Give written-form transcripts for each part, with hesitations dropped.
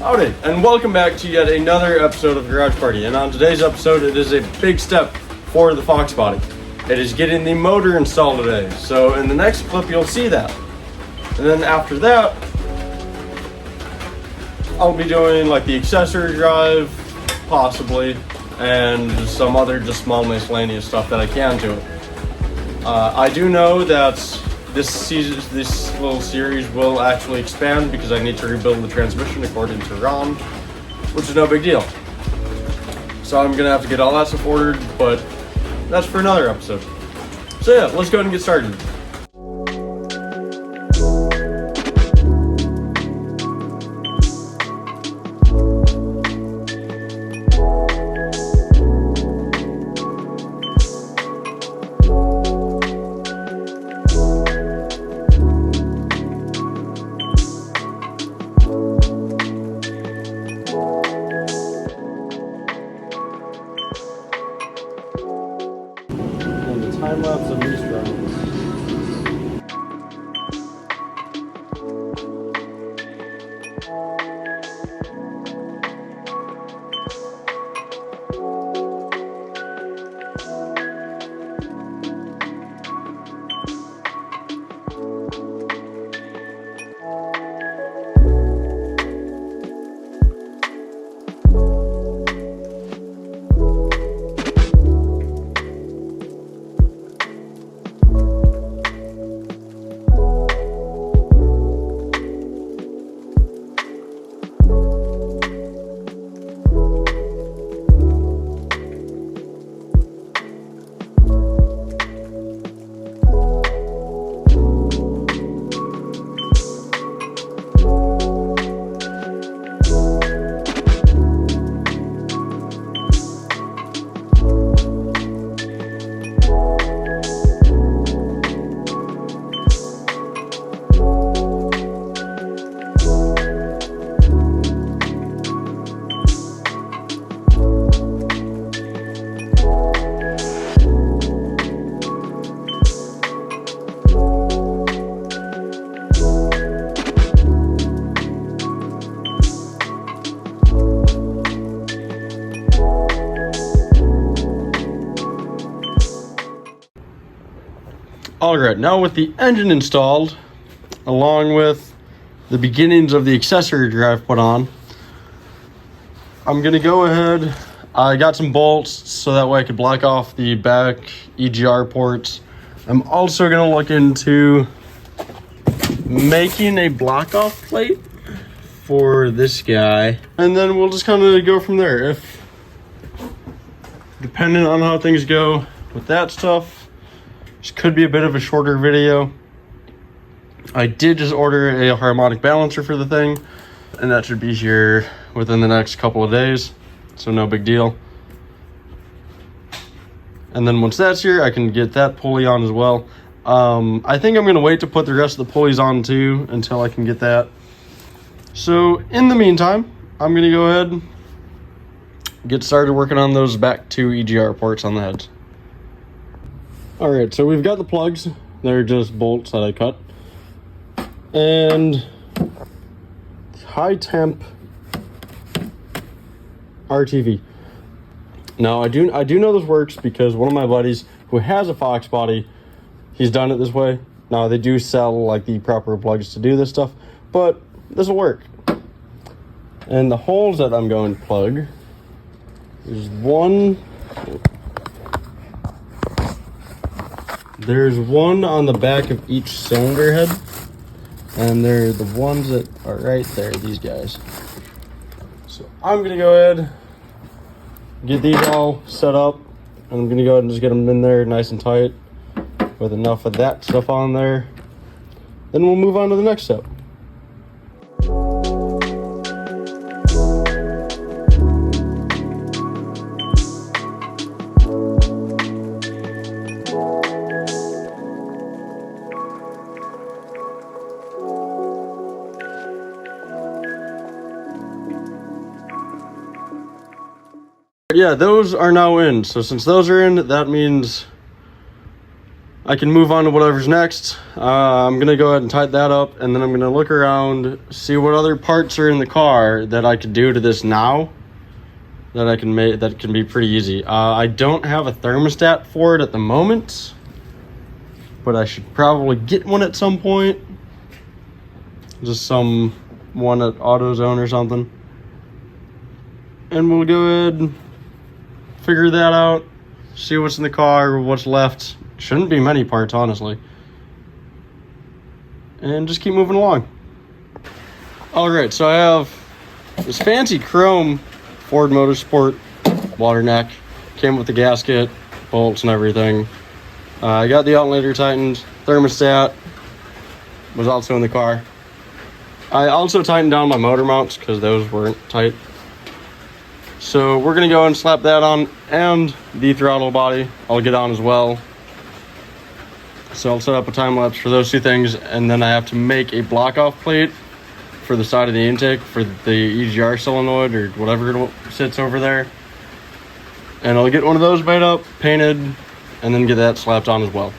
Howdy, and welcome back to yet another episode of Garage Party. And on today's episode, it is a big step for the Fox body. It is getting the motor installed today. So in the next clip, you'll see that. And then after that, I'll be doing like the accessory drive, possibly, and some other just small miscellaneous stuff that I can do. I do know that this little series will actually expand because I need to rebuild the transmission according to Ron, which is no big deal. So I'm gonna have to get all that stuff ordered, but that's for another episode. So yeah, let's go ahead and get started. Time lapse of these drums. Alright, now with the engine installed, along with the beginnings of the accessory drive put on, I'm going to go ahead, I got some bolts so that way I could block off the back EGR ports. I'm also going to look into making a block off plate for this guy, and then we'll just kind of go from there. Depending on how things go with that stuff, this could be a bit of a shorter video. I did just order a harmonic balancer for the thing, and that should be here within the next couple of days, so no big deal. And then once that's here, I can get that pulley on as well. I think I'm going to wait to put the rest of the pulleys on too until I can get that. So in the meantime, I'm going to go ahead and get started working on those back two EGR ports on the heads. Alright, so we've got the plugs. They're just bolts that I cut. And high temp RTV. Now I do know this works because one of my buddies who has a Fox body, he's done it this way. Now they do sell like the proper plugs to do this stuff, but this will work. And the holes that I'm going to plug is there's one on the back of each cylinder head, and they're the ones that are right there, these guys. So I'm gonna go ahead, get these all set up, and I'm gonna go ahead and just get them in there nice and tight with enough of that stuff on there. Then we'll move on to the next step. Yeah, those are now in. So since those are in, that means I can move on to whatever's next. I'm gonna go ahead and tighten that up, and then I'm gonna look around, see what other parts are in the car that I could do to this now, that I can make, that can be pretty easy. I don't have a thermostat for it at the moment, but I should probably get one at some point. Just some one at AutoZone or something. And we'll go ahead and figure that out, see what's in the car, what's left. Shouldn't be many parts, honestly. And just keep moving along. Alright, so I have this fancy chrome Ford Motorsport water neck. Came with the gasket, bolts, and everything. I got the alternator tightened. Thermostat was also in the car. I also tightened down my motor mounts because those weren't tight. So we're gonna go and slap that on, and the throttle body I'll get on as well. So I'll set up a time lapse for those two things, and then I have to make a block off plate for the side of the intake for the EGR solenoid or whatever it sits over there. And I'll get one of those made up, painted, and then get that slapped on as well.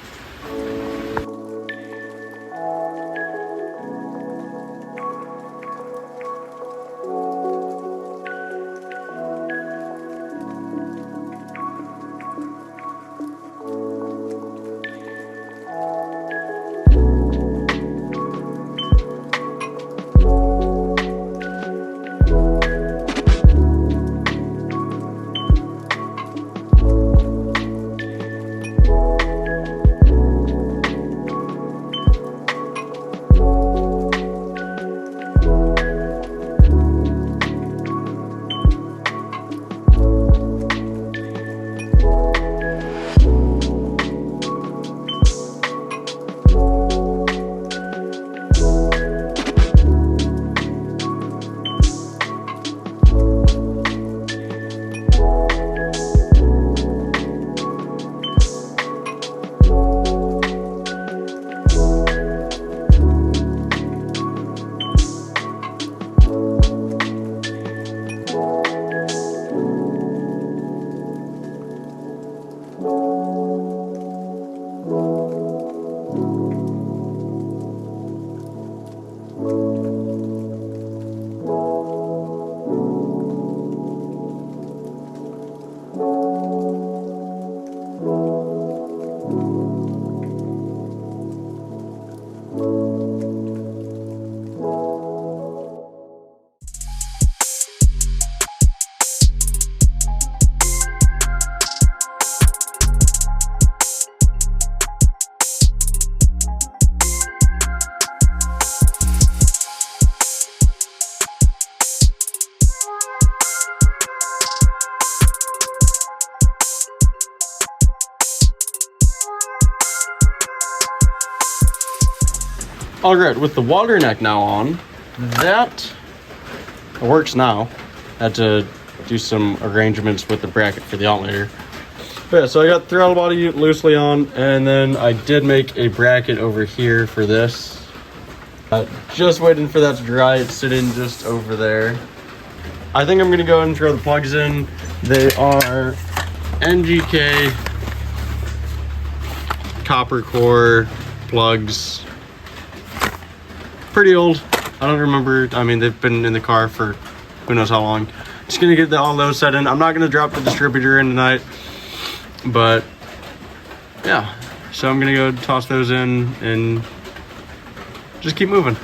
Alright, with the water neck now on, that works now. Had to do some arrangements with the bracket for the alternator. But yeah, so I got the throttle body loosely on, and then I did make a bracket over here for this. Just waiting for that to dry. It's sitting just over there. I think I'm going to go ahead and throw the plugs in. They are NGK copper core plugs. Pretty old. I don't remember. I mean, they've been in the car for who knows how long. Just gonna get all those set in. I'm not gonna drop the distributor in tonight, but yeah. So I'm gonna go toss those in and just keep moving.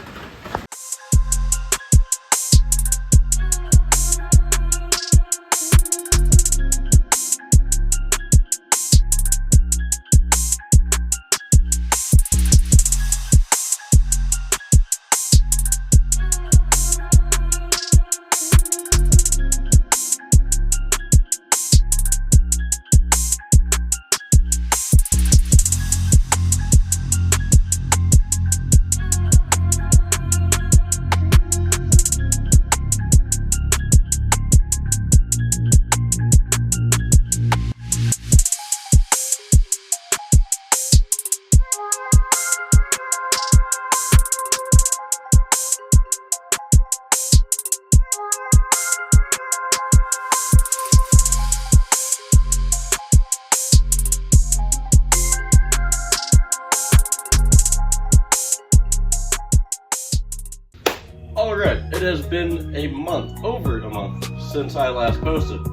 Alright, it has been a month, over a month, since I last posted.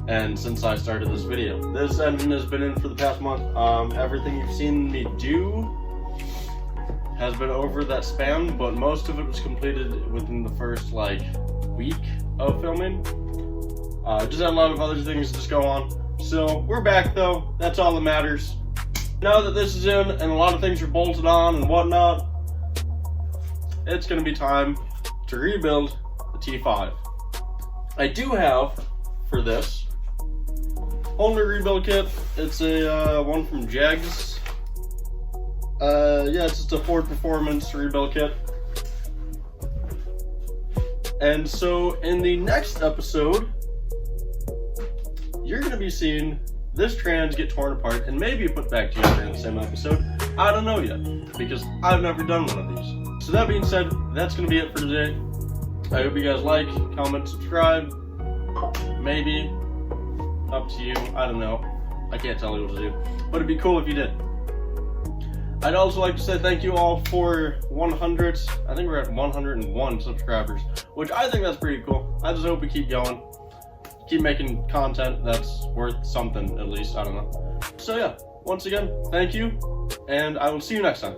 And since I started this video. This engine has been in for the past month. Everything you've seen me do has been over that span, but most of it was completed within the first, like, week of filming. Just had a lot of other things just go on. So, we're back though, that's all that matters. Now that this is in, and a lot of things are bolted on and whatnot, it's gonna be time to rebuild the T5. I do have, for this, whole new rebuild kit. It's a one from Jegs. Yeah, it's just a Ford Performance rebuild kit. And so in the next episode, you're gonna be seeing this trans get torn apart and maybe put back together in the same episode. I don't know yet, because I've never done one of these. So that being said, that's gonna be it for today. I hope you guys like, comment, subscribe, maybe. Up to you, I don't know. I can't tell you what to do, but it'd be cool if you did. I'd also like to say thank you all for 100, I think we're at 101 subscribers, which I think that's pretty cool. I just hope we keep going, keep making content that's worth something at least, I don't know. So yeah, once again, thank you, and I will see you next time.